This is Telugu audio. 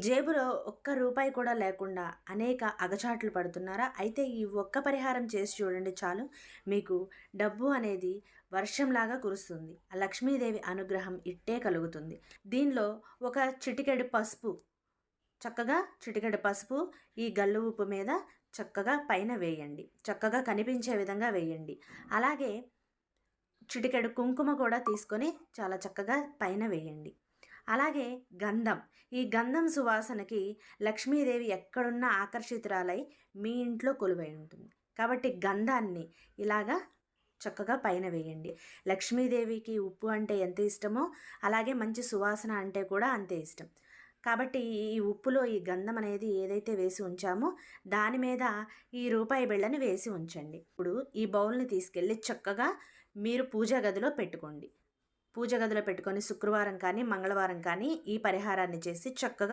జేబులో ఒక్క రూపాయి కూడా లేకుండా అనేక అగచాట్లు పడుతున్నారా? అయితే ఈ ఒక్క పరిహారం చేసి చూడండి చాలు. మీకు డబ్బు అనేది వర్షంలాగా కురుస్తుంది. ఆ లక్ష్మీదేవి అనుగ్రహం ఇట్టే కలుగుతుంది. దీనిలో ఒక చిటికెడు పసుపు, చక్కగా చిటికెడు పసుపు ఈ గల్లు ఉప్పు మీద చక్కగా పైన వేయండి. చక్కగా కనిపించే విధంగా వేయండి. అలాగే చిటికెడు కుంకుమ కూడా తీసుకొని చాలా చక్కగా పైన వేయండి. అలాగే గంధం, ఈ గంధం సువాసనకి లక్ష్మీదేవి ఎక్కడున్నా ఆకర్షితురాలై మీ ఇంట్లో కొలువై ఉంటుంది. కాబట్టి గంధాన్ని ఇలాగా చక్కగా పైన వేయండి. లక్ష్మీదేవికి ఉప్పు అంటే ఎంత ఇష్టమో అలాగే మంచి సువాసన అంటే కూడా అంతే ఇష్టం. కాబట్టి ఈ ఉప్పులో ఈ గంధం అనేది ఏదైతే వేసి ఉంచామో దాని మీద ఈ రూపాయి బిళ్ళని వేసి ఉంచండి. ఇప్పుడు ఈ బౌల్ని తీసుకెళ్ళి చక్కగా మీరు పూజా గదిలో పెట్టుకోండి. పూజ గదిలో పెట్టుకొని శుక్రవారం కానీ మంగళవారం కానీ ఈ పరిహారాన్ని చేసి చక్కగా